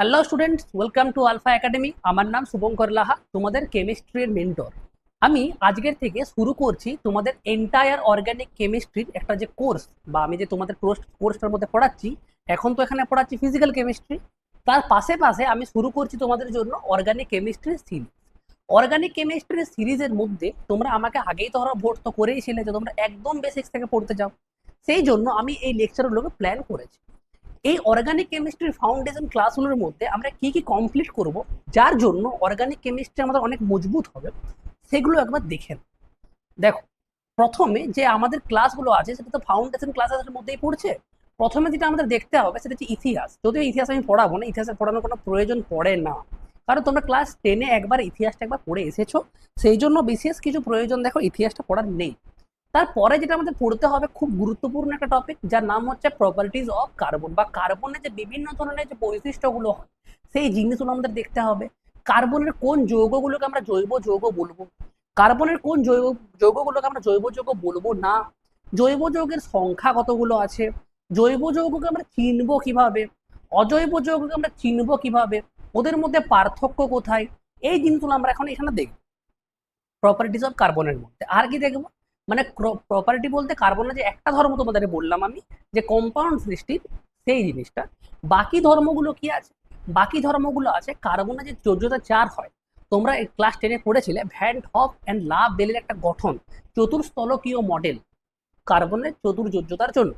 Hello students, welcome to Alpha Academy. আমার নাম শুভঙ্কর লাহা, তোমাদের কেমিস্ট্রির মেন্টর। আমি আজকের থেকে শুরু করছি তোমাদের এন্টায়ার অর্গানিক কেমিস্ট্রির একটা যে কোর্স, বা আমি যে তোমাদের কোর্সটার মধ্যে পড়াচ্ছি। এখন তো এখানে পড়াচ্ছি ফিজিক্যাল কেমিস্ট্রি, তার পাশে পাশে আমি শুরু করছি তোমাদের জন্য অর্গানিক কেমিস্ট্রির সিরিজ। অর্গানিক কেমিস্ট্রির সিরিজের মধ্যে তোমরা আমাকে আগেই তো ভোট তো করেইছিলে যে তোমরা একদম বেসিক্স থেকে পড়তে চাও। সেই জন্য আমি এই লেকচারগুলোকে প্ল্যান করেছি। এই অর্গানিক কেমিস্ট্রির ফাউন্ডেশন ক্লাসগুলোর মধ্যে আমরা কি কি কমপ্লিট করব, যার জন্য অর্গানিক কেমিস্ট্রি আমাদের অনেক মজবুত হবে, সেগুলো একবার দেখে নাও। দেখো, প্রথমে যে আমাদের ক্লাসগুলো আছে সেটা তো ফাউন্ডেশন ক্লাসের মধ্যেই পড়ছে। প্রথমে যেটা আমাদের দেখতে হবে সেটা হচ্ছে ইতিহাস। যদিও ইতিহাস আমি পড়াবো না, ইতিহাসের পড়ানোর কোনো প্রয়োজন পড়ে না, কারণ তোমরা ক্লাস 10-এ একবার ইতিহাসটা একবার পড়ে এসেছো। সেই জন্য বিশেষ কিছু প্রয়োজন দেখো ইতিহাসটা পড়ার নেই। তারপরে যেটা আমাদের পড়তে হবে, খুব গুরুত্বপূর্ণ একটা টপিক, যার নাম হচ্ছে প্রপার্টিজ অফ কার্বন, বা কার্বনের যে বিভিন্ন ধরনের যে বৈশিষ্ট্যগুলো হয় সেই জিনিসগুলো আমাদের দেখতে হবে। কার্বনের কোন যৌগগুলোকে আমরা জৈব যৌগ বলবো, কার্বনের কোন যৌগগুলোকে আমরা জৈব যৌগ বলবো না, জৈব যৌগের সংখ্যা কতগুলো আছে, জৈব যৌগকে আমরা চিনবো কিভাবে, অজৈব যৌগকে আমরা চিনবো কিভাবে, ওদের মধ্যে পার্থক্য কোথায়, এই জিনিসগুলো আমরা এখন এখানে দেখবো প্রপার্টিজ অফ কার্বনের মধ্যে। আর কি দেখবো, মানে প্রপার্টি বলতে কার্বনের যে একটা ধর্ম তোমাদের বললাম আমি, যে কম্পাউন্ড সৃষ্টির, সেই জিনিসটা। বাকি ধর্মগুলো কি আছে, বাকি ধর্মগুলো আছে কার্বনের যে যোজ্যতা 4 হয়। তোমরা ক্লাস 10-এ পড়েছিলে ভ্যান হফ অ্যান্ড লা বেলের একটা গঠন, চতুর্স্থলকীয় মডেল কার্বনের চতুর্যোজ্যতার জন্য।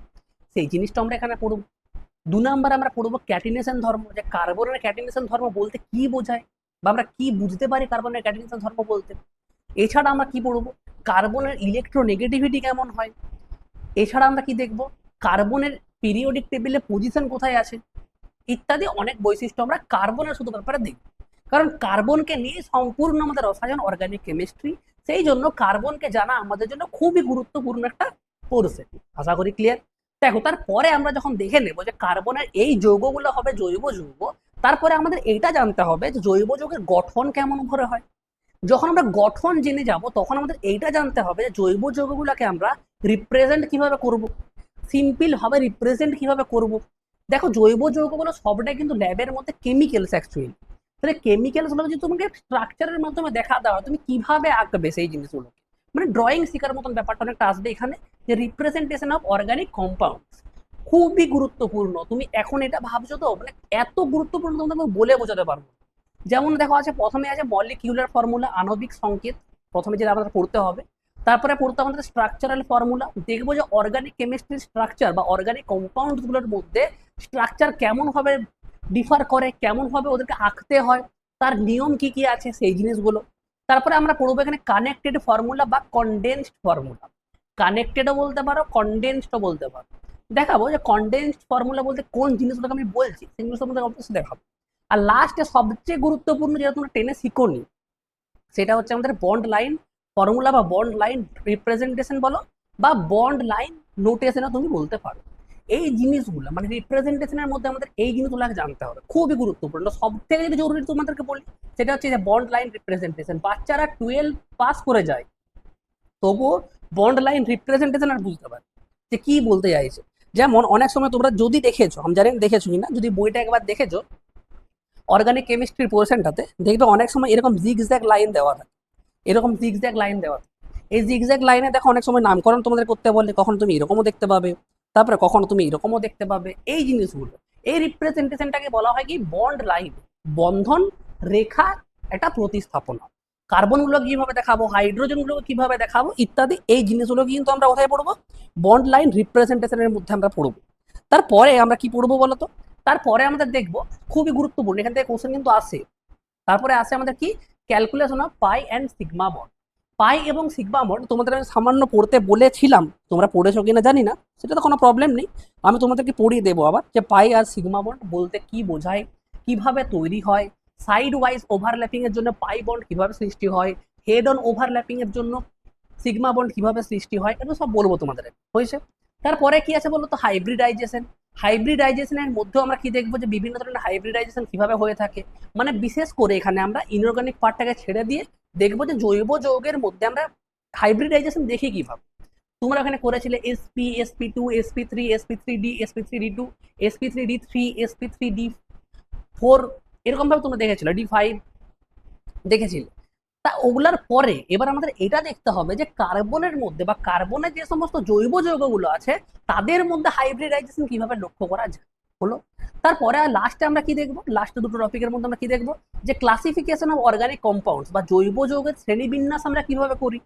সেই জিনিসটা আমরা এখানে পড়ব। 2 নাম্বার আমরা পড়বো ক্যাটিনেশন ধর্ম, যে কার্বনের ক্যাটিনেশন ধর্ম বলতে কি বোঝায়, বা আমরা কি বুঝতে পারি কার্বনের ক্যাটিনেশন ধর্ম বলতে। এছাড়া আমরা কি পড়বো, কার্বনের ইলেকট্রোনেগেটিভিটি কেমন হয়। এছাড়া আমরা কি দেখবো, কার্বনের পিরিয়ডিক টেবিলে পজিশন কোথায় আছে, ইত্যাদি অনেক বৈশিষ্ট্য আমরা কার্বনের শুধু ব্যাপারে দেখব। কারণ কার্বনকে নিয়ে সম্পূর্ণ আমাদের রসায়ন অর্গানিক কেমিস্ট্রি, সেই জন্য কার্বনকে জানা আমাদের জন্য খুবই গুরুত্বপূর্ণ একটা কোর্স। আশা করি ক্লিয়ার। দেখো, তারপরে আমরা যখন দেখে নেবো যে কার্বনের এই যৌগগুলো হবে জৈব যৌগ, তারপরে আমাদের এইটা জানতে হবে যে জৈব যৌগের গঠন কেমন করে হয়। যখন আমরা গঠন জেনে যাব তখন আমাদের এইটা জানতে হবে যে জৈব যৌগগুলোকে আমরা রিপ্রেজেন্ট কিভাবে করব, সিম্পল ভাবে রিপ্রেজেন্ট কিভাবে করব। দেখো, জৈব যৌগগুলো সবটাই কিন্তু ল্যাবের মধ্যে কেমিক্যালস অ্যাকচুয়ালি। তাহলে কেমিক্যালস গুলো যদি তোমাকে স্ট্রাকচারের মাধ্যমে দেখা দেওয়া, তুমি কিভাবে আঁকবে সেই জিনিসগুলো, মানে ড্রয়িং শেখার মতন ব্যাপারটা অনেকটা আসবে এখানে। যে রিপ্রেজেন্টেশন অফ অর্গানিক কম্পাউন্ড খুবই গুরুত্বপূর্ণ। তুমি এখন এটা ভাবছো তো, মানে এত গুরুত্বপূর্ণ তোমাকে বলে বোঝাতে পারবো। যেমন দেখো, আছে প্রথমে আছে মলিকিউলার ফর্মুলা, আণবিক সংকেত, প্রথমে যেটা আমাদের পড়তে হবে। তারপরে পড়তে আমাদের স্ট্রাকচারাল ফর্মুলা, দেখবো যে অর্গানিক কেমিস্ট্রির স্ট্রাকচার বা অর্গানিক কম্পাউন্ড গুলোর মধ্যে স্ট্রাকচার কেমন ভাবে ডিফার করে, কেমন ভাবে ওদেরকে আঁকতে হয়, তার নিয়ম কি কি আছে সেই জিনিসগুলো। তারপরে আমরা পড়বো এখানে কানেক্টেড ফর্মুলা বা কনডেন্সড ফর্মুলা। কানেক্টেডও বলতে পারো, কনডেন্সডও বলতে পারো। দেখাবো যে কনডেন্সড ফর্মুলা বলতে কোন জিনিসগুলোকে আমি বলছি, সেগুলো সম্বন্ধে অবশ্যই দেখাবো। আর লাস্টে সবচেয়ে গুরুত্বপূর্ণ, যেটা তোমরা টেনে শিখোনি, সেটা হচ্ছে আমাদের বন্ড লাইন ফর্মুলা, বা বন্ড লাইন রিপ্রেজেন্টেশন বলো, বা বন্ড লাইন নোটেশনও তুমি বলতে পারো। এই জিনিসগুলো মানে রিপ্রেজেন্টেশনের মধ্যে আমাদের এই জিনিসগুলো জানতে হবে, খুবই গুরুত্বপূর্ণ। সব থেকে যদি জরুরি তোমাদেরকে বলি, সেটা হচ্ছে যে বন্ড লাইন রিপ্রেজেন্টেশন। বাচ্চারা 12 পাস করে যায়, তবুও বন্ড লাইন রিপ্রেজেন্টেশন আর বুঝতে পারে যে কি বলতে চাইছে। যেমন অনেক সময় তোমরা যদি দেখেছো, আমি জানি দেখেছো কিনা, যদি বইটা একবার দেখেছো অর্গানিক কেমিস্ট্রির পোর্শনটাতে, দেখবে অনেক সময় এরকম জিগজ্যাগ লাইন দেওয়া থাকে, এরকম জিগজ্যাগ লাইন দেওয়া থাকে। এই জিগজ্যাগ লাইনে দেখো অনেক সময় নামকরণ তোমাদের করতে বলে, কখনো তুমি এরকমও দেখতে পাবে, তারপরে কখনো তুমি এরকমও দেখতে পাবে। এই জিনিসগুলো, এই রিপ্রেজেন্টেশনটাকে বলা হয় কি বন্ড লাইন, বন্ধন রেখা, একটা প্রতিস্থাপনা। কার্বনগুলো কিভাবে দেখাবো, হাইড্রোজেনগুলো কিভাবে দেখাবো, ইত্যাদি এই জিনিসগুলো কিন্তু আমরা কোথায় পড়বো, বন্ড লাইন রিপ্রেজেন্টেশনের মধ্যে আমরা পড়বো। তারপরে আমরা কি পড়বো বলতো, তারপরে আমাদের দেখবো, খুবই গুরুত্বপূর্ণ, এখান থেকে কোশ্চেন কিন্তু আসে। তারপরে আসে আমাদের কি, calculation of pi and sigma bond. Pi এবং সিগমা বন্ড তোমাদের আমি সামান্য পড়তে বলেছিলাম, তোমরা পড়েছো কিনা জানি না, সেটা তো কোনো প্রবলেম নেই, আমি তোমাদেরকে পড়িয়ে দেবো আবার, যে পাই আর সিগমা বন্ড বলতে কি বোঝায়, কিভাবে তৈরি হয়, সাইড ওয়াইজ ওভারল্যাপিং এর জন্য পাই বন্ড কিভাবে সৃষ্টি হয়, হেড অন ওভারল্যাপিং এর জন্য সিগমা বন্ড কিভাবে সৃষ্টি হয়, এগুলো সব বলবো তোমাদের, হয়েছে। তারপরে কি আছে বলতো, হাইব্রিডাইজেশন। হাইব্রিডাইজেশনের মধ্যেও আমরা কি দেখবো, যে বিভিন্ন ধরনের হাইব্রিডাইজেশন কিভাবে হয়ে থাকে। মানে বিশেষ করে এখানে আমরা ইনঅর্গানিক পার্টটাকে ছেড়ে দিয়ে দেখবো যে জৈব যৌগের মধ্যে আমরা হাইব্রিডাইজেশন দেখি কিভাবে। তোমরা এখানে করেছিলে sp2 sp3 sp3d sp3d2 sp3d3 sp3d 4, এরকম ভাবে তোমরা দেখেছিলে, D5 দেখেছিলে। তা ওগুলার পরে এবার আমাদের এটা দেখতে হবে যে কার্বনের মধ্যে বা কার্বনের যে সমস্ত জৈব যৌগগুলো আছে তাদের মধ্যে হাইব্রিডাইজেশন কিভাবে লক্ষ্য করা যায় হলো। তারপরে লাস্টে আমরা কি দেখবো, লাস্টে দুটো টপিকের মধ্যে আমরা কি দেখবো, যে ক্লাসিফিকেশন অফ অর্গানিক কম্পাউন্ডস বা জৈব যৌগের শ্রেণীবিন্যাস আমরা কিভাবে করি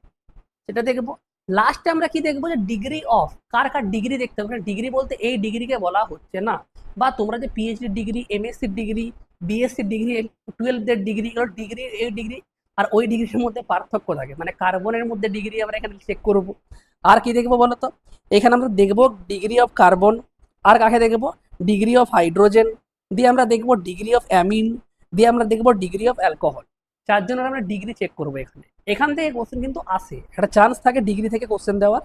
সেটা দেখবো। লাস্টে আমরা কি দেখবো, যে degree of, car car degree দেখতে হবে। ডিগ্রি বলতে এই ডিগ্রিকে বলা হচ্ছে না, বা তোমরা যে PhD degree, MSc degree, BSc degree, 12 degree, degree এই ডিগ্রি আর ওই ডিগ্রির মধ্যে পার্থক্য থাকে, মানে কার্বনের মধ্যে ডিগ্রি আমরা এখানে চেক করব। আর কি দেখবো বলতো, এখানে আমরা দেখবো ডিগ্রি অফ কার্বন, আর কাকে দেখবো, ডিগ্রি অফ হাইড্রোজেন, দিয়ে আমরা দেখবো ডিগ্রি অফ অ্যামিন, দিয়ে আমরা দেখবো ডিগ্রি অফ অ্যালকোহল। চারজনের আমরা ডিগ্রি চেক করবো এখানে। এখান থেকে কোশ্চেন কিন্তু আসে, একটা চান্স থাকে ডিগ্রি থেকে কোশ্চেন দেওয়ার।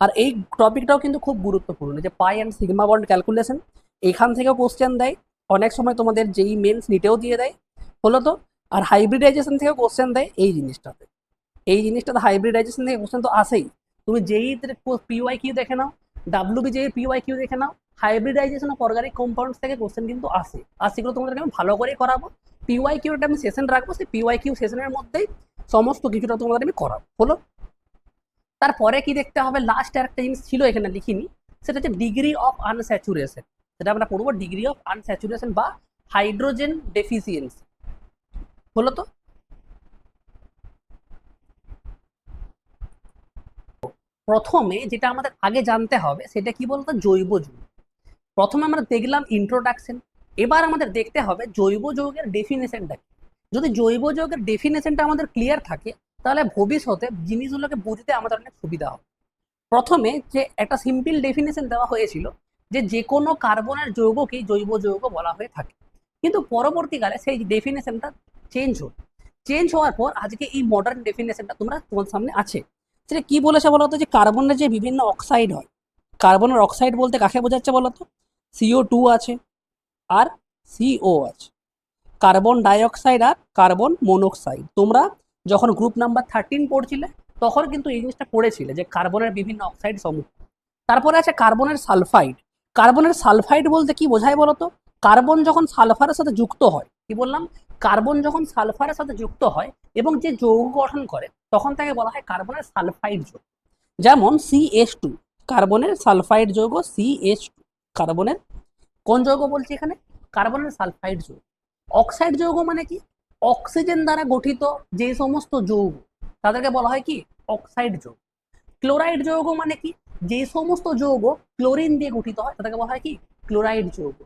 আর এই টপিকটাও কিন্তু খুব গুরুত্বপূর্ণ, যে পাই অ্যান্ড সিগমা বন্ড ক্যালকুলেশন, এখান থেকেও কোশ্চেন দেয়, অনেক সময় তোমাদের যেই মেন্স নিটেও দিয়ে দেয় হলো তো। আর হাইব্রিডাইজেশন থেকেও কোশ্চেন দেয় এই জিনিসটাতে, এই জিনিসটাতে হাইব্রিডাইজেশন থেকে কোশ্চেন তো আসেই। তুমি যেই পিওয়াই কিউ দেখে নাও, ডাব্লিউবি যে পিওয়াই কিউ দেখে নাও, হাইব্রিডাইজেশন অফ অর্গানিক কম্পাউন্ডস থেকে কোশ্চেন কিন্তু আসে। আর সেগুলো তোমাদেরকে আমি ভালো করে করাবো। পিওয়াই কিউটা আমি সেশন রাখবো, সেই পিওয়াই কিউ সেশনের মধ্যেই সমস্ত কিছুটা তোমাদের আমি করাবো হলো। তারপরে কি দেখতে হবে, লাস্ট একটা জিনিস ছিল এখানে লিখিনি, সেটা হচ্ছে ডিগ্রি অফ আনস্যাচুরেশন। সেটা আমরা পড়বো ডিগ্রি অফ আনস্যাচুরেশন বা হাইড্রোজেন ডেফিসিয়েন্সি হলো তো। প্রথমে যেটা আমাদের আগে জানতে হবে সেটা কি বলতো, জৈব যৌগ। প্রথমে আমরা দেখলাম ইন্ট্রোডাকশন, এবার আমাদের দেখতে হবে জৈব যৌগের ডেফিনেশনটা কি। যদি জৈব যৌগের ডেফিনেশনটা আমাদের ক্লিয়ার থাকে তাহলে ভবিষ্যতে জিনিসগুলোকে বুঝতে আমাদের অনেক সুবিধা হবে। প্রথমে যে একটা সিম্পল ডেফিনেশন দেওয়া হয়েছিল, যে যে কোনো কার্বনের যৌগকেই জৈব যৌগ বলা হয়ে থাকে, কিন্তু পরবর্তীকালে সেই ডেফিনেশনটা চেঞ্জ হল। চেঞ্জ হওয়ার পর আজকে এই মডার্ন ডেফিনেশনটা তোমরা তোমার সামনে আছে। সেটা কি বলেছে বলতো, যে কার্বনের যে বিভিন্ন অক্সাইড হয়, কার্বনের অক্সাইড বলতে কাকে বোঝাচ্ছে বলতো, CO2 আছে আর CO আছে, কার্বন ডাইঅক্সাইড আর কার্বন মনোক্সাইড। তোমরা যখন গ্রুপ নাম্বার 13 পড়ছিলে তখন কিন্তু এই জিনিসটা পড়েছিলে, যে কার্বনের বিভিন্ন অক্সাইড সমূহ। তারপরে আছে কার্বনের সালফাইড। কার্বনের সালফাইড বলতে কি বোঝায় বলতো, কার্বন যখন সালফারের সাথে যুক্ত হয়, কি বললাম, কার্বন যখন সালফারের সাথে যুক্ত হয় এবং যে যৌগ গঠন করে তখন তাকে বলা হয় কার্বনের সালফাইড যৌগ। যেমন CH2, কার্বনের সালফাইড যৌগ CH2, কার্বনের কোন যৌগ বলছি এখানে, কার্বনের সালফাইড যৌগ। অক্সাইড যৌগ মানে কি, অক্সিজেন দ্বারা গঠিত যে সমস্ত যৌগ তাদেরকে বলা হয় কি, অক্সাইড যৌগ। ক্লোরাইড যৌগ মানে কি, যে সমস্ত যৌগ ক্লোরিন দিয়ে গঠিত হয় তাদেরকে বলা হয় কি, ক্লোরাইড যৌগ।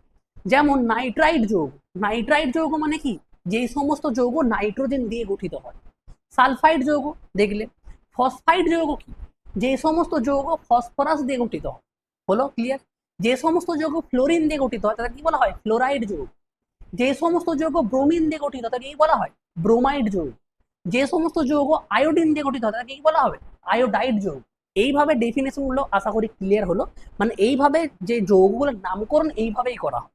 যেমন নাইট্রাইট যৌগ, নাইট্রাইট যৌগ মানে কি, যে সমস্ত যৌগ নাইট্রোজেন দিয়ে গঠিত হয়। সালফাইড যৌগ দেখলে। ফসফাইড যৌগ কি, যে সমস্ত যৌগ ফসফরাস দিয়ে গঠিত হয় হলো, ক্লিয়ার। যে সমস্ত যৌগ ফ্লোরিন দিয়ে গঠিত হয় তাদের কি বলা হয়, ফ্লোরাইড যৌগ। যে সমস্ত যৌগ ব্রোমিন দিয়ে গঠিত তাকে কি বলা হয়, ব্রোমাইড যৌগ। যে সমস্ত যৌগ আয়োডিন দিয়ে গঠিত হয় তাকে কি বলা হবে, আয়োডাইড যৌগ। এইভাবে ডেফিনেশন গুলো আশা করি ক্লিয়ার হলো, মানে এইভাবে যে যৌগগুলোর নামকরণ এইভাবেই করা হয়,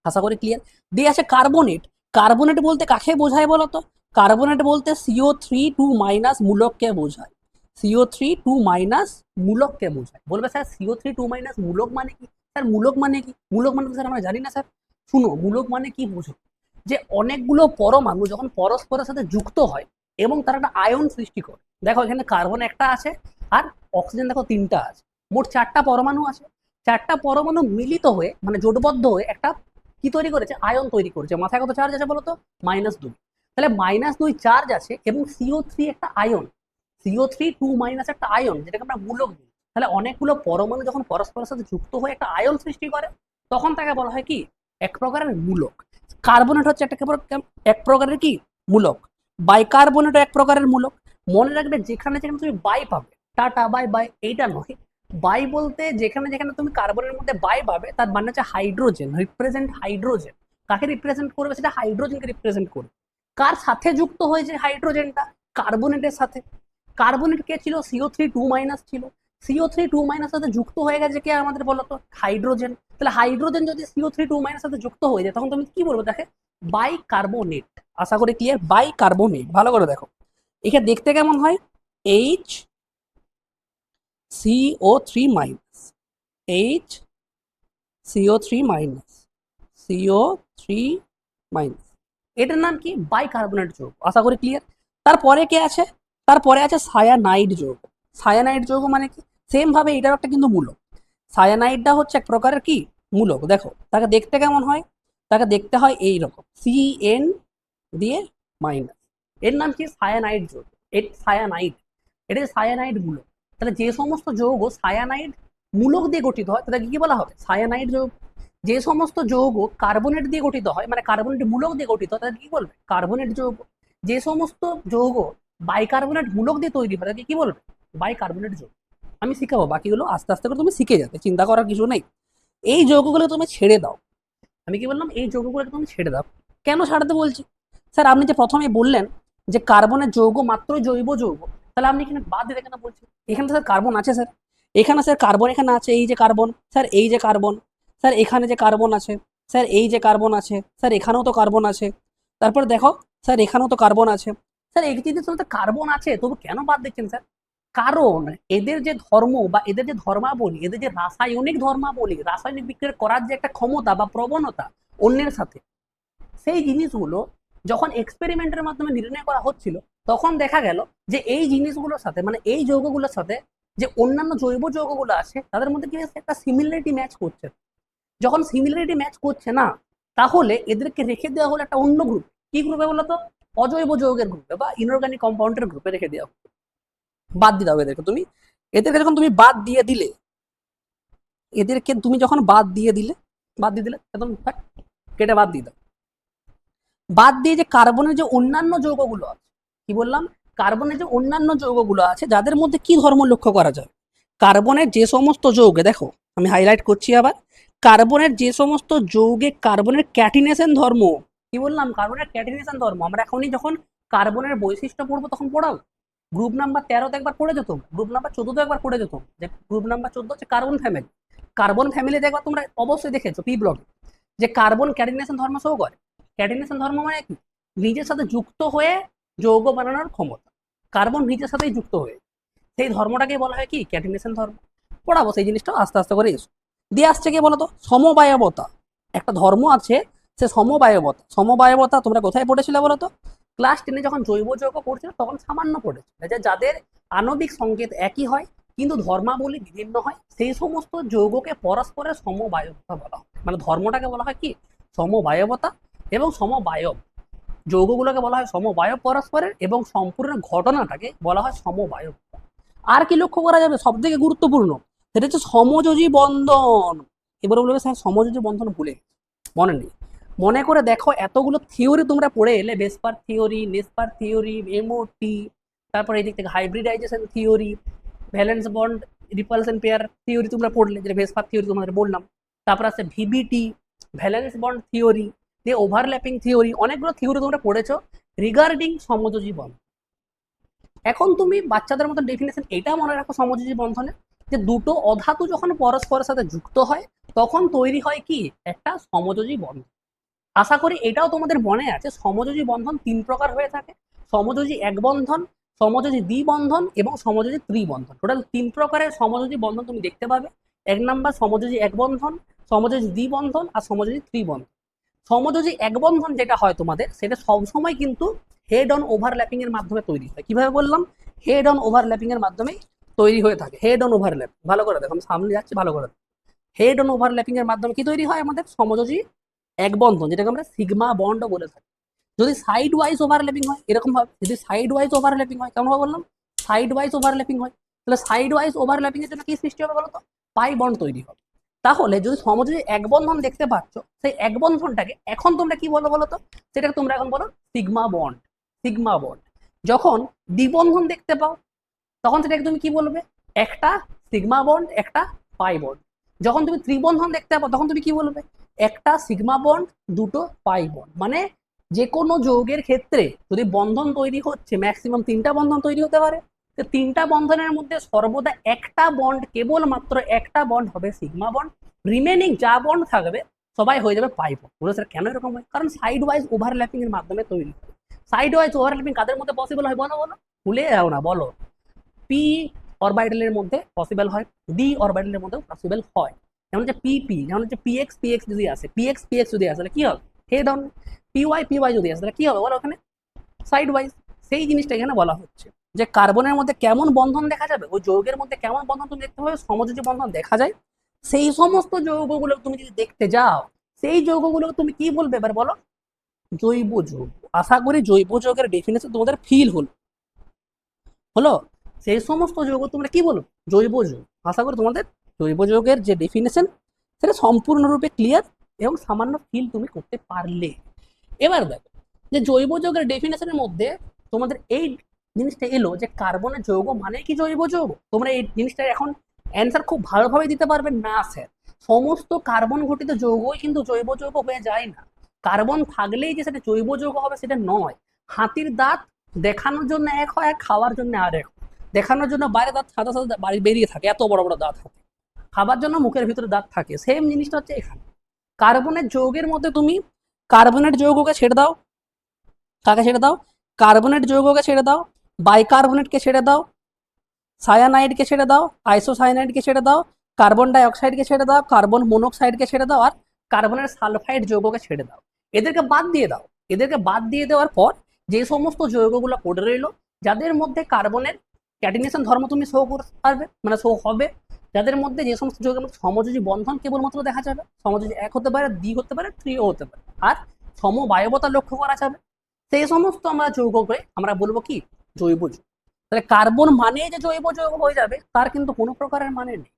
আশা করি ক্লিয়ার। দিয়ে আছে কার্বনেট। কার্বনেট বলতে কাকে বোঝায় বলতো, কার্বনেট বলতে CO3 2- মূলককে বোঝায়। CO3 2- মূলককে বোঝায়। বলবে স্যার CO3 2- মূলক মানে কি, স্যার মূলক মানে কি, মূলক মানে স্যার আমরা জানি না স্যার। শুনো, মূলক মানে কি বুঝো, যে অনেকগুলো পরমাণু যখন পরস্পরের সাথে যুক্ত হয় এবং তারা একটা আয়ন সৃষ্টি করে। দেখো এখানে কার্বন একটা আছে আর অক্সিজেন দেখো 3টা আছে, মোট 4টা পরমাণু আছে। 4টা পরমাণু মিলিত হয়ে মানে জোটবদ্ধ হয়ে একটা কি তৈরি করেছে, আয়ন তৈরি করেছে। মাথায় কত চার্জ আছে বলতো, -2। তাহলে -2 চার্জ আছে এবং CO3 একটা আয়ন, CO3 2- একটা আয়ন যেটাকে আমরা মূলক বলি। তাহলে অনেকগুলো পরমাণু যখন পরস্পরের সাথে যুক্ত হয়ে একটা আয়ন সৃষ্টি করে তখন তাকে বলা হয় কি, এক প্রকারের মূলক। কার্বনেট হচ্ছে একটা এক প্রকারের কি, মূলক। বাইকার্বনেট এক প্রকারের মূলক। মনে রাখবে যেখানে যেখানে তুমি বাই পাবে, টাটা বাই বাই এইটা নয়, বাই বলতে যেখানে যেখানে তুমি কার্বনের মধ্যে বাই পাবে তার মানে হচ্ছে হাইড্রোজেন, রিপ্রেজেন্ট হাইড্রোজেন। কাকে রিপ্রেজেন্ট করবে, সেটা হাইড্রোজেনকে রিপ্রেজেন্ট করবে। কার সাথে যুক্ত হয়েছে হাইড্রোজেনটা, কার্বনেটের সাথে। কার্বনেট কে ছিল, CO3 2- ছিল। CO3 2- সাথে যুক্ত হয়ে গেছে কে আমাদের বলতো, হাইড্রোজেন। তাহলে হাইড্রোজেন যদি CO3 2- সাথে যুক্ত হয়ে যায় তখন তুমি কি বলবো তাকে, বাই কার্বনেট। আশা করি ক্লিয়ার, বাই কার্বনেট। ভালো করে দেখো এখানে দেখতে কেমন হয়, HCO3- HCO3- CO3 মাইনাস। এটার নাম কি? বাইকার্বনেট যৌগ। আশা করি ক্লিয়ার। তারপরে কে আছে? তারপরে আছে সায়ানাইড যৌগ। সায়ানাইড যৌগ মানে কি? সেম ভাবে এটাও একটা কিন্তু মূলক। সায়ানাইডটা হচ্ছে এক প্রকারের কি মূলক। দেখো তাকে দেখতে কেমন হয়? তাকে দেখতে হয় এইরকম, CN দিয়ে মাইনাস। এর নাম কি? সায়ানাইড যৌগ। সায়ানাইড, এটা সায়ানাইড মূলক। তাহলে যে সমস্ত যৌগ সায়ানাইড মূলক দিয়ে গঠিত হয় তাদেরকে কি বলা হবে? সায়ানাইড যৌগ। যে সমস্ত যৌগ কার্বনেট দিয়ে গঠিত হয়, মানে কার্বনেট মূলক দিয়ে গঠিত হয়, তাদেরকে কি বলবে? কার্বনেট যৌগ। যে সমস্ত যৌগ বাইকার্বনেট মূলক দিয়ে তৈরি হয় তাদেরকে কি বলবে? বাইকার্বনেট যৌগ। আমি শিখাবো বাকিগুলো, আস্তে আস্তে করে তুমি শিখে যাবে, চিন্তা করার কিছু নেই। এই যৌগগুলো তুমি ছেড়ে দাও। আমি কি বললাম? এই যৌগগুলোকে তুমি ছেড়ে দাও। কেন ছাড়তে বলছি? স্যার আপনি যে প্রথমে বললেন যে কার্বনের যৌগ মাত্র জৈব যৌগ, তাহলে আপনি এখানে বাদ দিতে কেন বলছেন? এখানে তো স্যার কার্বন আছে স্যার, এখানে স্যার কার্বন এখানে আছে, এই যে কার্বন স্যার, এই যে কার্বন স্যার, এখানে যে কার্বন আছে স্যার, এই যে কার্বন আছে স্যার, এখানেও তো কার্বন আছে, তারপর দেখো স্যার এখানেও তো কার্বন আছে স্যার। এই জিনিস তো কার্বন আছে, তবু কেন বাদ দিচ্ছেন স্যার? কারণ এদের যে ধর্ম বা এদের যে ধর্মাবলী, এদের যে রাসায়নিক ধর্মাবলী, রাসায়নিক বিক্রিয়া করার যে একটা ক্ষমতা বা প্রবণতা অন্যের সাথে, সেই জিনিসগুলো যখন এক্সপেরিমেন্টের মাধ্যমে নির্ণয় করা হচ্ছিল, তখন দেখা গেল যে এই জিনিসগুলোর সাথে, মানে এই যৌগগুলোর সাথে যে অন্যান্য জৈব যৌগগুলো আছে তাদের মধ্যে কি একটা সিমিলারিটি ম্যাচ করছে। যখন সিমিলারিটি ম্যাচ করছে না, তাহলে এদেরকে রেখে দেওয়া হলো একটা অন্য গ্রুপ। কি গ্রুপে বলতো? অজৈব যৌগের গ্রুপে বা ইনঅর্গানিক কম্পাউন্ডের গ্রুপে রেখে দেওয়া। বাদ দিতে হবে এদেরকে তুমি। এদেরকে যখন তুমি বাদ দিয়ে দিলে, এদেরকে তুমি যখন বাদ দিয়ে দিলে, বাদ দিয়ে দিলে একদম কেটে বাদ দিয়ে দাও। বাদ দিয়ে যে কার্বনের যে অন্যান্য যৌগগুলো আছে, কি বললাম? কার্বনের যে অন্যান্য যৌগগুলো আছে যাদের মধ্যে কি ধর্ম লক্ষ্য করা যায়? কার্বনের যে সমস্ত যৌগে, দেখো আমি হাইলাইট করছি আবার, কার্বনের যে সমস্ত যৌগে কার্বনের ক্যাটিনেশন ধর্ম, কি বললাম? কার্বনের ক্যাটিনেশন ধর্ম আমরা এখনই যখন কার্বনের বৈশিষ্ট্য পড়বো তখন পড়াও। গ্রুপ নাম্বার 13 একবার পড়ে যেত, গ্রুপ নাম্বার 14 একবার পড়ে যেত। যে গ্রুপ নাম্বার 14 হচ্ছে কার্বন ফ্যামিলি। কার্বন ফ্যামিলিতে একবার তোমরা অবশ্যই দেখেছো পি ব্লকে, যে কার্বন ক্যাটিনেশন ধর্ম শো করে। ক্যাটিনেশন ধর্ম মানে কি? নিজের সাথে যুক্ত হয়ে যৌগ বানানোর ক্ষমতা। কার্বন নিজের সাথেই যুক্ত হয়ে, সেই ধর্মটাকে বলা হয় কি? ক্যাটিনেশন ধর্ম। পড়াবো সেই জিনিসটা আস্তে আস্তে করে এসো। দিয়ে আসছে কি বলতো? সমবায়বতা। একটা ধর্ম আছে, সে সমবায়বতা। সমবায়বতা তোমরা কোথায় পড়েছিলে বলতো? ক্লাস 10-এ যখন জৈব যৌগ পড়ছিল তখন সামান্য পড়েছিল, যে যাদের আণবিক সংকেত একই হয় কিন্তু ধর্মাবলী বিভিন্ন হয়, সেই সমস্ত যৌগকে পরস্পরের সমবায়বতা বলা হয়। মানে ধর্মটাকে বলা হয় কি? সমবায়বতা। এবং সমবায়ব যৌগগুলোকে বলা হয় সমবায়ব পরস্পরের, এবং সম্পূর্ণ ঘটনাটাকে বলা হয় সমবায়ব। আর কি লক্ষ্য করা যাবে সব থেকে গুরুত্বপূর্ণ? সেটা হচ্ছে সমযোজী বন্ধন। এবারে বলবে স্যার সমযোজী বন্ধন ভুলে মনে নেই। মনে করে দেখো, এতগুলো থিওরি তোমরা পড়ে এলে, বেসপার থিওরি, নেসপার থিওরি, এমওটি, তারপরে এই দিক থেকে hybridization theory, valence bond repulsion pair theory তোমরা পড়লে, যেটা বেসপার থিওরি তোমাদের বললাম। তারপর আছে ভিবিটি, ভ্যালেন্স বন্ড থিওরি, দিয়ে ওভারল্যাপিং থিওরি, অনেকগুলো থিওরি তোমরা পড়েছো রিগার্ডিং সমযোজী বন্ধন। এখন তুমি বাচ্চাদের মতো ডেফিনেশন এটা মনে রাখো সমযোজী বন্ধনে, যে দুটো অধাতু যখন পরস্পরের সাথে যুক্ত হয় তখন তৈরি হয় কি? একটা সমযোজী বন্ধন। আশা করি এটাও তোমাদের মনে আছে, সমযোজী বন্ধন 3 প্রকার হয়ে থাকে। সমযোজী এক বন্ধন, সমযোজী দ্বিবন্ধন এবং সমযোজী ত্রিবন্ধন। টোটাল 3 প্রকারের সমযোজী বন্ধন তুমি দেখতে পাবে। 1 নাম্বার সমযোজী এক বন্ধন, সমযোজী দ্বিবন্ধন আর সমযোজী ত্রিবন্ধন। সমযোজী এক বন্ধন যেটা হয় তোমাদের, সেটা সবসময় কিন্তু হেড অন ওভারল্যাপিং এর মাধ্যমে তৈরি হয়। কিভাবে বললাম? হেড অন ওভারল্যাপিং এর মাধ্যমে তৈরি হয়ে থাকে। হেড অন ওভারল্যাপ, ভালো করে দেখো, আমি সামনে যাচ্ছি, ভালো করে দেখো। হেড অন ওভারল্যাপিং এর মাধ্যমে কি তৈরি হয় আমাদের? সমযোজী এক বন্ধন, যেটাকে আমরা সিগমা বন্ডও বলে থাকি। যদি সাইড ওয়াইজ ওভারল্যাপিং হয় এরকম ভাবে, যদি সাইড ওয়াইজ ওভারল্যাপিং হয়, কেমন ভাবে বললাম? সাইড ওয়াইজ ওভারল্যাপিং হয়, তাহলে সাইড ওয়াইজ ওভারল্যাপিং এর জন্য কি সৃষ্টি হবে বলতো? পাই বন্ড তৈরি হবে। তাহলে যদি সমযোজী এক বন্ধন দেখতে পাচ্ছ, সেই এক বন্ধনটাকে এখন তোমরা কি বলো বলতো? সেটাকে তোমরা এখন বলো সিগমা বন্ড। Sigma bond. যখন দ্বিবন্ধন দেখতে পাও তখন সেটাকে তুমি কি বলবে? একটা সিগমা বন্ড, একটা পাই বন্ড। যখন তুমি ত্রিবন্ধন দেখতে পাও তখন তুমি কি বলবে? একটা সিগমা বন্ড, দুটো পাই বন্ড। মানে যে কোনো যৌগের ক্ষেত্রে যদি বন্ধন তৈরি হচ্ছে, ম্যাক্সিমাম 3টা বন্ধন তৈরি হতে পারে। তো 3টা বন্ধনের মধ্যে সর্বদা একটা বন্ড, কেবলমাত্র একটা বন্ড হবে সিগমা বন্ড। রিমেনিং যা বন্ড থাকবে সবাই হয়ে যাবে পাই বন্ড। বলে স্যার কেন এরকম হয়? কারণ সাইড ওয়াইজ ওভারল্যাপিং এর মাধ্যমে তৈরি হয়। সাইড ওয়াইজ ওভারল্যাপিং কাদের মধ্যে পসিবল হয় বলো বলো? ভুলে যাও না, বলো। পি অরবিটালের মধ্যে পসিবল হয়, ডি অরবিটালের মধ্যে পসিবল হয়। যেমন হচ্ছে পিপি, যেমন হচ্ছে পিএক্স পিএক্স যদি আসে, পিএক্স পিএক্স যদি আসে কি হবে? Head on. পিওয়াই পিওয়াই যদি আসে তাহলে কি হবে বলো ওখানে সাইড ওয়াইজ। সেই জিনিসটা এখানে বলা হচ্ছে যে কার্বনের মধ্যে কেমন বন্ধন দেখা যাবে, ওই যৌগের মধ্যে কেমন বন্ধন তুমি দেখতে পাবে, সমযোজী বন্ধন দেখা যায়। সেই সমস্ত যৌগগুলো তুমি যদি দেখতে যাও, সেই যৌগগুলো তুমি কি বলবে এবার বলো, জৈব যৌগ। আশা করি জৈব যৌগের ডেফিনেশন তোমাদের ফিল হলো হলো সেই সমস্ত যৌগ তোমরা কি বলো, জৈব যৌগ। আশা করি তোমাদের জৈব যৌগের যে ডেফিনেশন সেটা সম্পূর্ণরূপে ক্লিয়ার এবং সামান্য ফিল তুমি করতে পারলে। এবার দেখো যে জৈব যৌগের ডেফিনেশনের মধ্যে তোমাদের এই জিনিসটা এলো যে কার্বনের যৌগ মানে কি জৈব যৌগ। তোমরা এই জিনিসটা এখন অ্যান্সার খুব ভালোভাবে দিতে পারবে না স্যার, সমস্ত কার্বন ঘটিত যৌগই কিন্তু জৈব যৌগ হয়ে যায় না। কার্বন থাকলেই যে সেটা জৈব যৌগ হবে সেটা নয়। হাতির দাঁত দেখানোর জন্য এক হয়, খাওয়ার জন্য আর এক। দেখানোর জন্য বাইরে দাঁত সাদা সাদা বাড়ি বেরিয়ে থাকে, এত বড় বড় দাঁত থাকে, খাবার জন্য মুখের ভিতরে দাঁত থাকে। সেম জিনিসটা হচ্ছে এখানে কার্বনের যৌগের মধ্যে তুমি কার্বনেট যৌগকে ছেড়ে দাও, কাকে ছেড়ে দাও, কার্বনেট যৌগকে ছেড়ে দাও, বাইকার্বনেটকে ছেড়ে দাও, সায়ানাইডকে ছেড়ে দাও, আইসোসায়ানাইডকে ছেড়ে দাও, কার্বন ডাইঅক্সাইডকে ছেড়ে দাও, কার্বন মনোক্সাইডকে ছেড়ে দাও, আর কার্বনের সালফাইড যৌগকে ছেড়ে দাও। এদেরকে বাদ দিয়ে দাও। এদেরকে বাদ দিয়ে দেওয়ার পর যে সমস্ত যৌগগুলো পড়ে রইলো, যাদের মধ্যে কার্বনের ক্যাটিনেশন ধর্ম তুমি শো করতে পারবে, মানে শো হবে, যাদের মধ্যে যে সমস্ত যৌগের মধ্যে সমযোজী বন্ধন কেবলমাত্র দেখা যাবে, সমযোজী 1 হতে পারে, 2 হতে পারে, 3ও হতে পারে, আর সমবায়বতা লক্ষ্য করা যাবে, সেই সমস্ত আমরা যৌগকে আমরা বলবো কি জৈব যৌগ। তাহলে কার্বন মানে যে জৈব যৌগ হয়ে যাবে তার কিন্তু কোনো প্রকারের মানে নেই।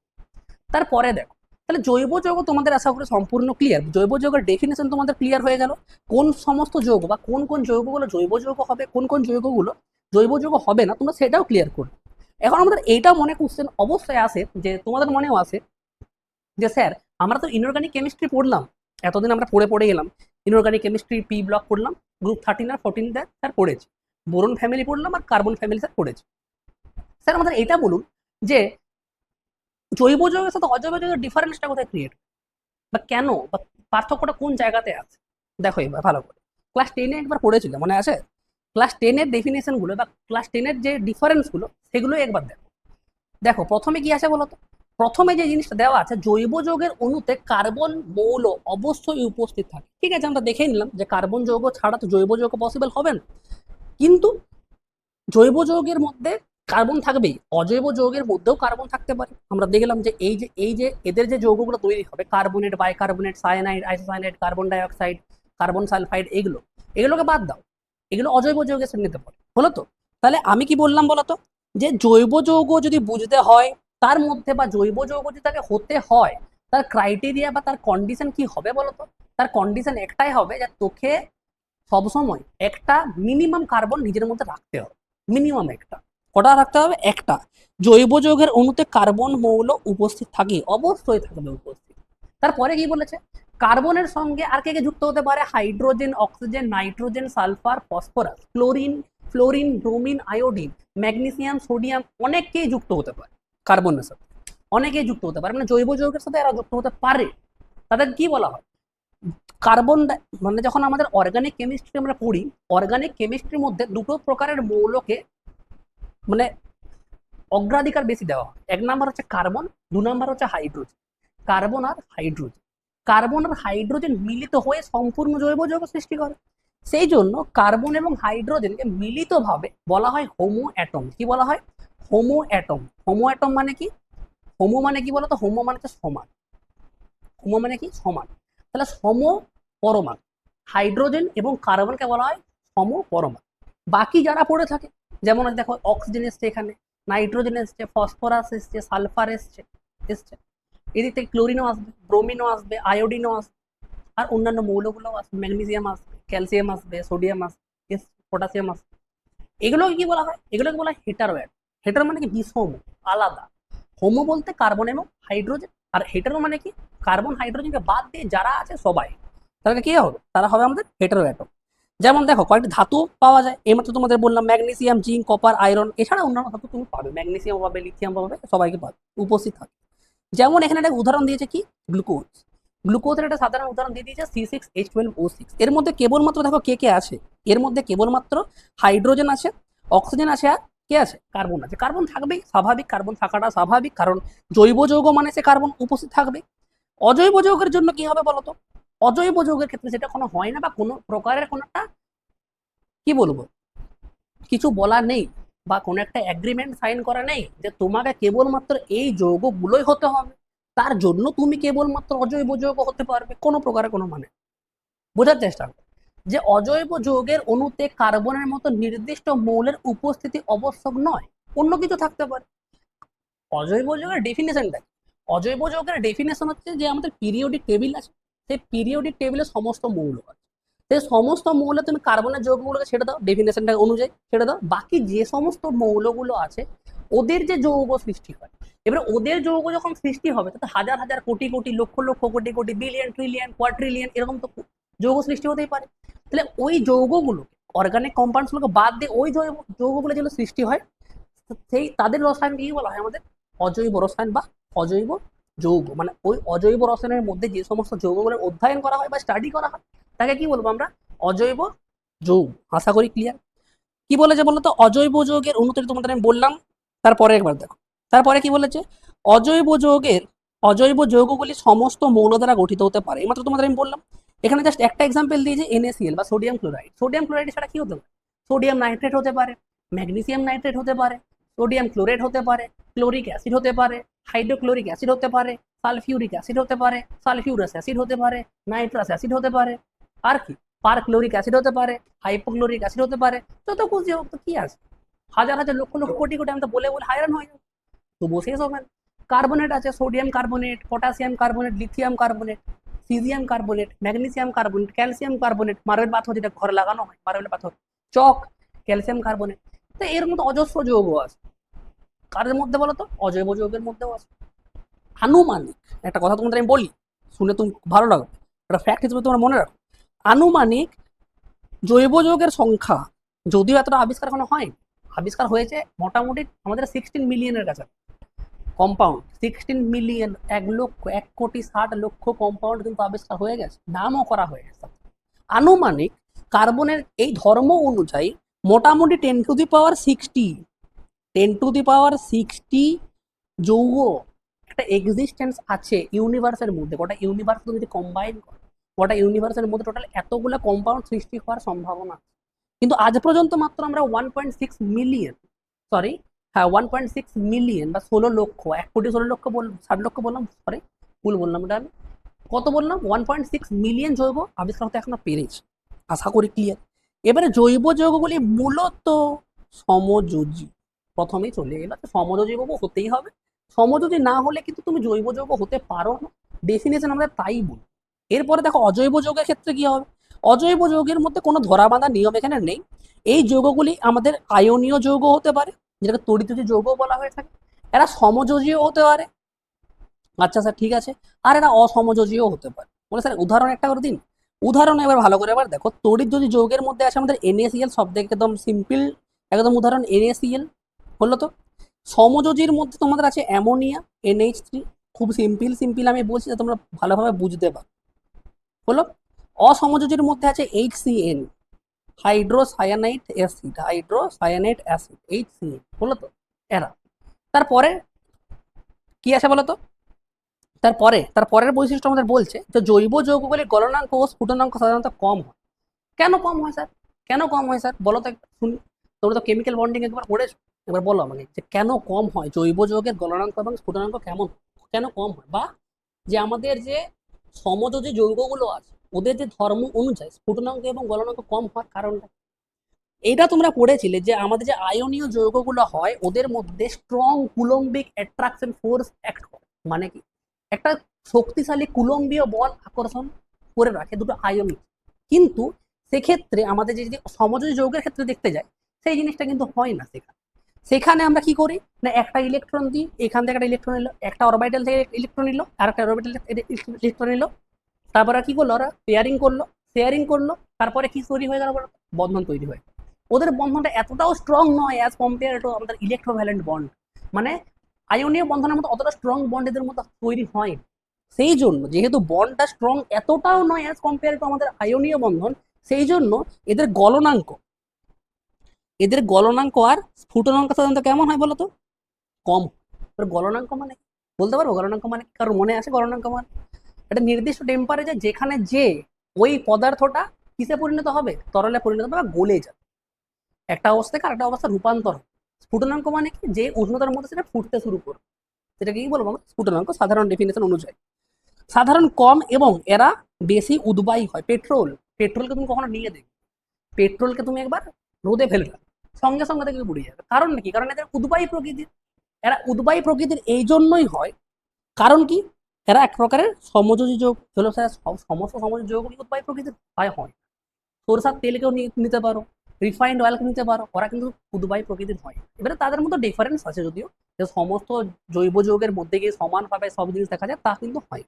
তারপরে দেখো তাহলে জৈব যৌগ তোমাদের আশা করি সম্পূর্ণ ক্লিয়ার, জৈব যৌগের ডেফিনেশন তোমাদের ক্লিয়ার হয়ে গেল, কোন সমস্ত যৌগ বা কোন কোন যৌগগুলো জৈব যৌগ হবে, কোন কোন যৌগগুলো জৈব যৌগ হবে না, তোমরা সেটাও ক্লিয়ার করবে। এখন আমাদের এইটা মনে কোশ্চেন অবশ্যই আসে, যে তোমাদের মনেও আসে যে স্যার আমরা তো ইনঅর্গানিক কেমিস্ট্রি পড়লাম, এতদিন আমরা পড়ে এলাম, ইনঅর্গানিক কেমিস্ট্রি পি ব্লক পড়লাম, গ্রুপ 13 আর 14 স্যার পড়েছি, বোরন ফ্যামিলি পড়লাম আর কার্বন ফ্যামিলি স্যার পড়েছি। স্যার আমাদের এটা বলুন যে জৈব যৌগের সাথে অজৈব যৌগের ডিফারেন্সটা কোথায় ক্রিয়েট, বা কেন, বা পার্থক্যটা কোন জায়গাতে আছে। দেখো এবার ভালো করে ক্লাস 10-এ একবার পড়েছিল মনে আছে, ক্লাস 10-এর ডেফিনেশন গুলো বা ক্লাস 10-এর যে ডিফারেন্স গুলো সেগুলো একবার দেখো। দেখো প্রথমে কি আছে বলতো, প্রথমে যে জিনিসটা দেওয়া আছে জৈব যৌগের অণুতে কার্বন মৌল অবশ্যই উপস্থিত থাকে। ঠিক আছে, আমরা দেখে নিলাম যে কার্বন যৌগ ছাড়া তো জৈব যৌগ পসিবল হবে না, কিন্তু জৈব যৌগের মধ্যে কার্বন থাকবেই, অজৈব যৌগের মধ্যেও কার্বন থাকতে পারে। আমরা দেখলাম যে এই যে এদের যে যৌগগুলো তৈরি হবে, carbonate, bicarbonate, cyanide, isocyanide, carbon dioxide, carbon sulphide, এগুলোকে বাদ দাও, এগুলো অজৈব যৌগের শ্রেণীতে পড়ে। হলো তো? তাহলে আমি কি বললাম বলতো, যে জৈব যৌগ যদি বুঝতে হয় তার মধ্যে, বা জৈব যৌগ যদি তাকে হতে হয় তার ক্রাইটেরিয়া বা তার কন্ডিশন কি হবে বলতো, তার কন্ডিশন একটাই হবে যে তোকে সবসময় একটা মিনিমাম কার্বন নিজের মধ্যে রাখতে হবে। মিনিমাম একটা, কটা রাখতে হবে, একটা। জৈব যৌগের অণুতে কার্বন মৌল উপস্থিত থাকে, অবশ্যই থাকবে উপস্থিত। তারপরে কি বলেছে, কার্বনের সঙ্গে আর কে কে যুক্ত হতে পারে, hydrogen, oxygen, nitrogen, sulphur, phosphorus, chlorine, fluorine, bromine, iodine, magnesium, sodium, অনেককেই যুক্ত হতে পারে কার্বনের সাথে, অনেকেই যুক্ত হতে পারে, মানে জৈব যৌগের সাথে এরা যুক্ত হতে পারে। তাদের কি বলা হয়, কার্বন মানে যখন আমাদের অর্গানিক কেমিস্ট্রি আমরা পড়ি, অর্গানিক কেমিস্ট্রির মধ্যে দুটো প্রকারের মৌলকে মানে অগ্রাধিকার বেশি দেওয়া হয়। 1 নাম্বার হচ্ছে কার্বন, 2 নাম্বার হচ্ছে হাইড্রোজেন। কার্বন আর হাইড্রোজেন, কার্বন আর হাইড্রোজেন মিলিত হয়ে সম্পূর্ণ জৈব যৌগ সৃষ্টি করে। সেই জন্য কার্বন এবং হাইড্রোজেনকে মিলিতভাবে বলা হয় হোমো অ্যাটম। কি বলা হয়, হোমো অ্যাটম। হোমো অ্যাটম মানে কি, হোমো মানে কি বলতো, হোমো মানে হচ্ছে সমান, হোমো মানে কি সমান, তাহলে সম পরমাণু। হাইড্রোজেন এবং কার্বনকে বলা হয় সম পরমাণু। বাকি যারা পড়ে থাকে, যেমন দেখো অক্সিজেন এসছে, এখানে নাইট্রোজেন এসছে, ফসফরাস এসছে, সালফার এসছে এসছে এদিক থেকে ক্লোরিনও আসবে, ব্রোমিনও আসবে, আয়োডিনও আসবে, আর অন্যান্য মৌলগুলো আসবে, ম্যাগনেসিয়াম আসবে, ক্যালসিয়াম আসবে, সোডিয়াম আসবে, পটাশিয়াম আসবে। এগুলোকে কি বলা হয়, এগুলোকে বলা হয় হেটারো অ্যাটম। হেটারো মানে কি বিষম, আলাদা। হোমো বলতে কার্বন এবং হাইড্রোজেন, আর হেটারো মানে কি কার্বন হাইড্রোজেনকে বাদ দিয়ে যারা আছে সবাই, তাহলে কি হবে, তারা হবে আমাদের হেটারো অ্যাটম। যেমন দেখো কয়েকটি ধাতু পাওয়া যায়, এইমাত্র তোমাদের বললাম ম্যাগনেসিয়াম, জিঙ্ক, কপার, আয়রন, এছাড়া অন্যান্য ধাতু তুমি পাবে, ম্যাগনেসিয়াম পাবে, লিথিয়াম পাবে, সবাইকে পাবে, উপস্থিত থাকে। যেমন এখানে একটা উদাহরণ দিয়েছে কি, গ্লুকোজ। গ্লুকোজের একটা সাধারণ উদাহরণ দিয়ে দিয়েছে C6H12O6। এর মধ্যে কেবলমাত্র দেখো কে কে আছে, এর মধ্যে কেবলমাত্র হাইড্রোজেন আছে, অক্সিজেন আছে, আর কে আছে, কার্বন আছে। কার্বন থাকবেই, স্বাভাবিক, কার্বন থাকাটা স্বাভাবিক, কারণ জৈব যৌগ মানে সে কার্বন উপস্থিত থাকবে। অজৈব যৌগের জন্য কি হবে বলতো, অজৈব যৌগের ক্ষেত্রে সেটা কোনো হয় না, বা কোনো প্রকারের কোনো একটা কি বলবো কিছু বলা নেই, বা কোনো একটা এগ্রিমেন্ট সাইন করা নেই যে তোমাকে কেবলমাত্র এই যৌগগুলোই হতে হবে, তার জন্য তুমি কেবলমাত্র অজৈব যৌগ হতে পারবে, কোনো প্রকারের কোনো মানে। বোঝার চেষ্টা করো যে অজৈব যৌগের অণুতে কার্বনের মতো নির্দিষ্ট মৌলের উপস্থিতি আবশ্যক নয়, অন্য কিছু থাকতে পারে। অজৈব যৌগের ডেফিনেশনটা, অজৈব যৌগের ডেফিনেশন হচ্ছে যে আমাদের পিরিয়ডিক টেবিল আছে, সেই পিরিয়ডিক টেবিলে সমস্ত মৌল আছে, সেই সমস্ত মৌলে তুমি কার্বনের যৌগগুলোকে ছেড়ে দাও, ডেফিনেশনটা অনুযায়ী ছেড়ে দাও, বাকি যে সমস্ত মৌলগুলো আছে ওদের যে যৌগ সৃষ্টি হয়, এবার ওদের যৌগ যখন সৃষ্টি হবে তাতে হাজার হাজার crore crore lakh lakh crore crore billion trillion quadrillion এরকম তো যৌগ সৃষ্টি হতেই পারে। তাহলে ওই যৌগগুলো অর্গানিক কম্পাউন্ডস গুলোকে বাদ দিয়ে ওই যৌগগুলো যেগুলো সৃষ্টি হয় সেই তাদের রসায়ন কি বলা হয় আমাদের অজৈব রসায়ন বা অজৈব যৌগ। মানে ওই অজৈব রসায়নের মধ্যে যে সমস্ত যৌগগুলোর অধ্যয়ন করা হয় বা স্টাডি করা হয় তাকে কি বলবো আমরা অজৈব যৌগ। আশা করি ক্লিয়ার। কি বলেছে বলতো, অজৈব যৌগের অণুতে তোমাদের আমি বললাম, তারপরে একবার দেখো তারপরে কি বলেছে, অজৈব যৌগের অজৈব যৌগগুলি সমস্ত মৌল দ্বারা গঠিত হতে পারে, এইমাত্র তোমাদের আমি বললাম। এখানে জাস্ট একটা এক্সাম্পল দিয়েছে NaCl বা সোডিয়াম ক্লোরাইড। সোডিয়াম ক্লোরাইড ছাড়া কি হতে পারে, সোডিয়াম নাইট্রেট হতে পারে, ম্যাগনেসিয়াম নাইট্রেট হতে পারে, সোডিয়াম ক্লোরাইড হতে পারে, ক্লোরিক অ্যাসিড হতে পারে, হাইড্রোক্লোরিক অ্যাসিড হতে পারে, সালফিউরিক অ্যাসিড হতে পারে, সালফিউরাস অ্যাসিড হতে পারে, নাইট্রাস অ্যাসিড হতে পারে, আর কি পারক্লোরিক অ্যাসিড হতে পারে, হাইপোক্লোরিক অ্যাসিড হতে পারে, যত খুশি হোক, তো কি আছে হাজার হাজার লক্ষ লক্ষ কোটি কোটি, আমি তো বলে বলে হায়রান হয়ে যাবো, তো বসে হবে। কার্বনেট আছে, sodium carbonate, potassium carbonate, lithium carbonate, caesium carbonate, magnesium carbonate, calcium carbonate, marble পাথর যেটা ঘরে লাগানো হয় মার্বেল পাথর, চক, ক্যালসিয়াম কার্বনেট। তো এর মধ্যে অজস্র যৌগ আছে, কারের মধ্যে বলো তো, অজৈব যৌগের মধ্যেও আছে। আনুমানিক একটা কথা তোমাদের আমি বলি, শুনে তুমি ভালো লাগবে, একটা ফ্যাক্ট হিসেবে তোমরা মনে রাখো, আনুমানিক জৈব যৌগের সংখ্যা যদিও এতটা আবিষ্কার এখনো হয়, আবিষ্কার হয়েছে মোটামুটি আমাদের 16 মিলিয়নের কাছে কম্পাউন্ড, 16 মিলিয়ন, 1 লক্ষ 1,60,00,000 কম্পাউন্ড কিন্তু আবিষ্কার হয়ে গেছে, নামও করা হয়ে গেছে। আনুমানিক কার্বনের এই ধর্ম অনুযায়ী মোটামুটি 10⁻60, 10⁻60 যৌগ একটা এক্সিস্টেন্স আছে ইউনিভার্সের মধ্যে। গোটা ইউনিভার্স যদি কম্বাইন করে, গোটা ইউনিভার্সের মধ্যে টোটাল এতগুলো কম্পাউন্ড সৃষ্টি হওয়ার সম্ভাবনা, কিন্তু আজ পর্যন্ত মাত্র আমরা 1.6 মিলিয়ন, সরি হ্যাঁ 1.6 মিলিয়ন বা 16 লক্ষ, 1,16,00,000 60 লক্ষ বললাম, সরি ভুল বললাম, এটা আমি কত বললাম, 1.6 মিলিয়ন জৈব আবিষ্কার হতে এখনো পেরেছে। আশা করি ক্লিয়ার। এবারে জৈব যৌগগুলি মূলত সমযোজী, প্রথমেই চলে এলো সমযোজী যৌগ হতেই হবে, সমযোজী না হলে কিন্তু তুমি জৈব যৌগ হতে পারো না, ডেফিনেশন আমরা তাই বলি। এরপরে দেখো অজৈব যৌগের ক্ষেত্রে কি হবে, অজৈব যৌগের মধ্যে কোনো ধরা বাঁধা নিয়ম এখানে নেই। এই যৌগগুলি আমাদের আয়নীয় যৌগ হতে পারে, যেটাকে তড়িৎযোজী যৌগ বলা হয়ে থাকে, এরা সমযোজীও হতে পারে, আচ্ছা স্যার ঠিক আছে, আর এরা অসমযোজীও হতে পারে। বলে স্যার উদাহরণ একটা করে দিন, উদাহরণ এবার ভালো করে এবার দেখো, তড়িৎযোজী যৌগের মধ্যে আছে আমাদের NaCl, সব থেকে একদম সিম্পল একদম উদাহরণ NaCl হলো তো। সমযোজীর মধ্যে তোমাদের আছে অ্যামোনিয়া NH3, খুব সিম্পল সিম্পল আমি বলছি তোমরা ভালোভাবে বুঝতে পারো, হলো। অসমযোজীর মধ্যে আছে HCN, হাইড্রোসায়ানাইট অ্যাসিড, হাইড্রোসায়ানাইট অ্যাসিড HCN, হলো তো এরা। তারপরে কি আছে বলো তো, তারপরের বৈশিষ্ট্য আমাদের বলছে যে জৈব যৌগগুলির গলনাঙ্ক ও স্ফুটনাঙ্ক সাধারণত কম হয়। কেন কম হয় স্যার, কেন কম হয় স্যার বলো তো শুনি, তোমরা তো কেমিক্যাল বন্ডিং একবার পড়েছো, এবার বলো আমাকে যে কেন কম হয়, জৈব যৌগের গলনাঙ্ক এবং স্ফুটনাঙ্ক কেন কম হয়, বা যে আমাদের যে সমযোজী যৌগগুলো আছে ওদের যে ধর্ম অনুযায়ী স্ফুটনাঙ্ক এবং গলনাঙ্ক কম হওয়ার কারণটা, এইটা তোমরা পড়েছিলে যে আমাদের যে আয়নীয় যৌগগুলো হয় ওদের মধ্যে স্ট্রং কুলম্বিক অ্যাট্রাকশন ফোর্স অ্যাক্ট করে। মানে কি, একটা শক্তিশালী কুলম্বীয় বল আকর্ষণ করে রাখে দুটো আয়নিক, কিন্তু সেক্ষেত্রে আমাদের যদি সমযোজী যৌগের ক্ষেত্রে দেখতে যাই সেই জিনিসটা কিন্তু হয় না। সেখানে আমরা কি করি না, একটা ইলেকট্রন দিই, এখান থেকে একটা ইলেকট্রন এলো, একটা অরবিটাল থেকে ইলেকট্রন নিল, আর একটা অরবিটাল ইলেকট্রন নিল, তারপরে কি করলো ওরা শেয়ারিং করলো, তারপরে কি তৈরি হয়ে গেল, বন্ধন তৈরি হয়। ওদের বন্ধনটা এতটাও স্ট্রং নয় অ্যাজ কম্পেয়ার টু আমাদের ইলেকট্রোভ্যালেন্ট বন্ড, মানে আয়নীয় বন্ধনের মতো অতটা স্ট্রং বন্ড এদের মধ্যে তৈরি হয়। সেই জন্য যেহেতু বন্ডটা স্ট্রং এতটাও নয় অ্যাজ কম্পেয়ার টু আমাদের আয়নীয় বন্ধন, সেই জন্য এদের গলনাঙ্ক আর স্ফুটনাঙ্ক সাধারণত কেমন হয় বলতো, কম। গলনাঙ্ক মানে বলতে পারবো, গলনাঙ্ক মানে কারোর মনে আছে গলনাঙ্ক মানে, একটা নির্দিষ্ট টেম্পারেচার যেখানে যে ওই পদার্থটা কিসে পরিণত হবে, তরলে পরিণত হবে বা গলে যাবে, একটা অবস্থা থেকে আরেকটা অবস্থা রূপান্তর হবে। স্ফুটনাঙ্ক মানে কি, যে উষ্ণতার মধ্যে সেটা ফুটতে শুরু করবে, সেটাকে কি বলবো আমরা, স্ফুটনাঙ্ক সাধারণ ডেফিনেশন অনুযায়ী। সাধারণ কম এবং এরা বেশি উদ্বায়ী হয়। পেট্রোলকে তুমি কখনো নিয়ে দেখবে, পেট্রোলকে তুমি একবার রোদে ফেলে দাও, সঙ্গে সঙ্গে থেকে পুড়ে যাবে। কারণ কি, কারণ এদের উদ্বায়ী প্রকৃতির। এরা উদ্বায়ী প্রকৃতির এই জন্যই হয়, কারণ কি, এরা এক প্রকারের সমযোজী যৌগ। হলো স্যার সমস্ত সমযোজী যৌগ উদ্বায়ী প্রকৃতির হয়। সরষার তেলকেও নিতে পারো, রিফাইন্ড অয়েলকে নিতে পারো, ওরা কিন্তু উদ্বায়ী প্রকৃতির হয়। এবারে তাদের মধ্যে ডিফারেন্স আছে যদিও, যে সমস্ত জৈব যৌগের মধ্যে গিয়ে সমানভাবে সব জিনিস দেখা যায় তা কিন্তু হয়।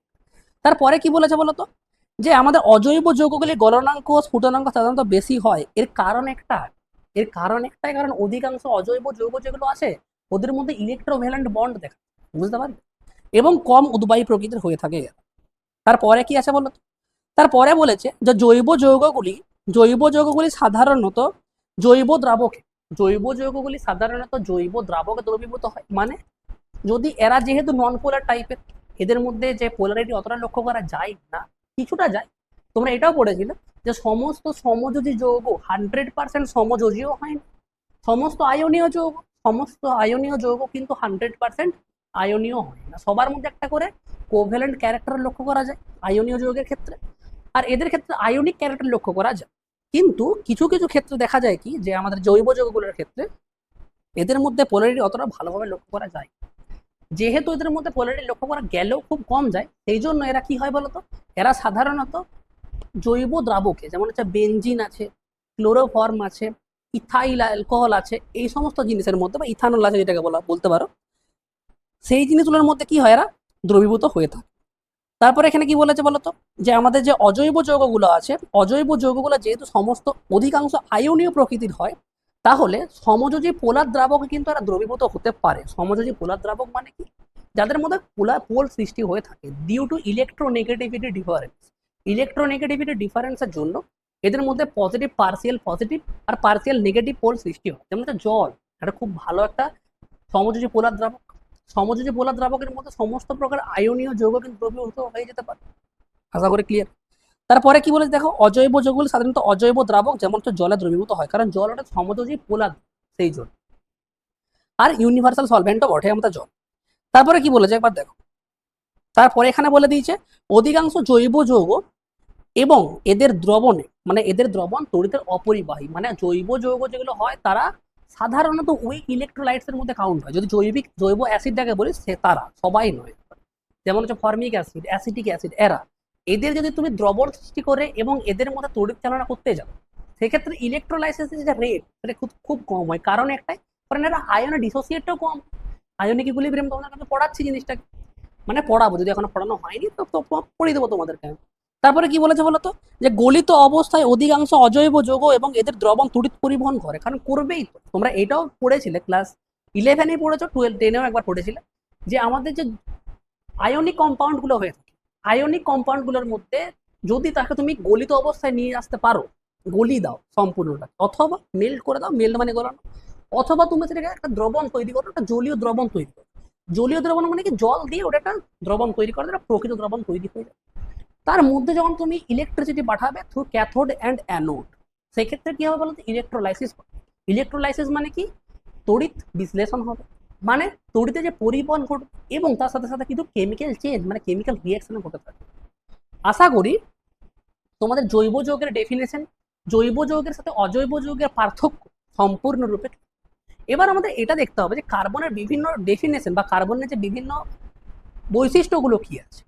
তারপরে কি বলেছে বলতো, যে আমাদের অজৈব যৌগগুলি গলনাঙ্ক ও স্ফুটনাঙ্ক সাধারণত বেশি হয়। এর কারণ একটাই, কারণ অধিকাংশ অজৈব যৌগ যেগুলো আছে ওদের মধ্যে ইলেকট্রোভ্যালেন্ট বন্ড দেখা, বুঝতে পারবে, এবং কম উদ্বায়ী প্রকৃতির হয়ে থাকে। তারপরে কি আছে বলতো, তারপরে বলেছে যে জৈব যৌগগুলি সাধারণত জৈব দ্রাবকে দ্রবীভূত হয়। মানে যদি এরা যেহেতু নন পোলার টাইপের, এদের মধ্যে যে পোলারিটি অতটা লক্ষ্য করা যায় না, কিছুটা যায়। তোমরা এটাও পড়েছিলে যে সমস্ত সমযোজী যৌগ 100% সমযোজীও হয় না। সমস্ত আয়নীয় যৌগ কিন্তু 100% আয়নীয় হয় না। সবার মধ্যে একটা করে কোভ্যালেন্ট ক্যারেক্টার লক্ষ্য করা যায় আয়নীয় যৌগের ক্ষেত্রে, আর এদের ক্ষেত্রে আয়নিক ক্যারেক্টার লক্ষ্য করা যায়। কিন্তু কিছু কিছু ক্ষেত্রে দেখা যায় কি, যে আমাদের জৈব যৌগগুলোর ক্ষেত্রে এদের মধ্যে পোলারিটি অতটা ভালোভাবে লক্ষ্য করা যায়। যেহেতু এদের মধ্যে পোলারিটি লক্ষ্য করা গেলেও খুব কম যায়, সেই জন্য এরা কি হয় বলতো, এরা সাধারণত জৈব দ্রাবকে, যেমন হচ্ছে বেনজিন আছে, ক্লোরোফর্ম আছে, ইথাইল অ্যালকোহল আছে, এই সমস্ত জিনিসের মধ্যে, বা ইথানল আছে যেটাকে বলতে পারো, সেই জিনিসগুলোর মধ্যে কি হয়, এরা দ্রবীভূত হয়ে থাকে। তারপরে এখানে কি বলেছে বলতো, যে আমাদের যে অজৈব যৌগগুলো আছে, অজৈব যৌগগুলো যেহেতু সমস্ত অধিকাংশ আয়নীয় প্রকৃতির হয়, তাহলে সমযোজী পোলার দ্রাবকে কিন্তু এরা দ্রবীভূত হতে পারে। সমযোজী পোলার দ্রাবক মানে কি, যাদের মধ্যে পোল সৃষ্টি হয়ে থাকে ডিউ টু ইলেকট্রোনেগেটিভিটি ডিফারেন্সের জন্য এদের মধ্যে পজিটিভ আর পার্সিয়াল নেগেটিভ পোল সৃষ্টি হয়। যেমন জল, এটা খুব ভালো একটা সমযোজী পোলার দ্রাবক। সমযোজী পোলার দ্রাবকের মধ্যে সমস্ত প্রকার আয়নীয় যৌগ কিন্তু দ্রবীভূত হয়ে যেতে পারে। আশা করি ক্লিয়ার। তারপরে কি বলেছে দেখো, অজৈব যৌগগুলি সাধারণত অজৈব দ্রাবক, যেমন হচ্ছে জলে দ্রবীভূত হয়, কারণ জল ওটা সমযোজী পোলার, সেই জন্য। আর ইউনিভার্সাল সলভেন্টও বটে আমাদের জল। তারপরে কি বলেছে একবার দেখো, তারপরে এখানে বলে দিয়েছে অধিকাংশ জৈব যৌগ এবং এদের দ্রবণ তড়িতের অপরিবাহী। মানে জৈব যৌগ যেগুলো হয় তারা সাধারণত উইক ইলেকট্রোলাইটস এর মধ্যে কাউন্ট হয়। যদি জৈব অ্যাসিডটাকে বলি, সে তারা সবাই নয়, যেমন হচ্ছে ফর্মিক অ্যাসিড, অ্যাসিটিক অ্যাসিড, এদের যদি তুমি দ্রবণ সৃষ্টি করে এবং এদের মধ্যে তড়িৎ চালনা করতে যাও, সেক্ষেত্রে ইলেকট্রোলাইসিসের যে রেট সেটা খুব কম হয়। কারণ একটাই, কারণ এরা আয়নে ডিসোসিয়েটটাও কম। আয়নিক ইকুইলিব্রিয়াম তোমাদের কাছে পড়াচ্ছি জিনিসটাকে, মানে পড়াবো, যদি এখনো পড়ানো হয়নি তো পড়িয়ে দেবো তোমাদেরকে। তারপরে কি বলেছে বলতো, যে গলিত অবস্থায় অধিকাংশ অজৈব যৌগ এবং এদের দ্রবণ তড়িৎ পরিবহন করে, কারণ করবেই তো। তোমরা এটাও পড়েছিলে ক্লাস 11-এ পড়েছো, 10-এও একবার পড়েছিলে, যে আমাদের যে আয়নিক কম্পাউন্ড গুলো হয়ে থাকে, আয়নিক কম্পাউন্ড গুলোর মধ্যে যদি তাকে তুমি গলিত অবস্থায় নিয়ে আসতে পারো, গলি দাও সম্পূর্ণটা, অথবা মেল্ট করে দাও, মেল্ট মানে গলানো, অথবা তুমি সেটাকে একটা দ্রবণ তৈরি করো, একটা জলীয় দ্রবণ তৈরি করো। জলীয় দ্রবণ মানে কি, জল দিয়ে ওটা একটা দ্রবণ তৈরি করে, একটা প্রকৃত দ্রবণ তৈরি হয়ে যায়। তার মধ্যে যখন তুমি ইলেকট্রিসিটি পাঠাবে থ্রু ক্যাথোড অ্যান্ড অ্যানোড, সেক্ষেত্রে কি হবে বলতো, ইলেকট্রোলাইসিস মানে কি, তড়িৎ বিশ্লেষণ হবে, মানে তড়িতে যে পরিবহন ঘটবে, এবং তার সাথে সাথে কিন্তু কেমিক্যাল চেঞ্জ, মানে কেমিক্যাল রিয়াকশন ঘটে থাকে। আশা করি তোমাদের জৈব যৌগের ডেফিনেশন, জৈব যৌগের সাথে অজৈব যৌগের পার্থক্য সম্পূর্ণরূপে। এবার আমাদের এটা দেখতে হবে যে কার্বনের বিভিন্ন ডেফিনেশন বা কার্বনের যে বিভিন্ন বৈশিষ্ট্যগুলো কি আছে।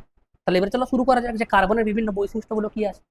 তাহলে এবার চলো শুরু করা যাক, যে কার্বনের বিভিন্ন বৈশিষ্ট্যগুলো কি আছে।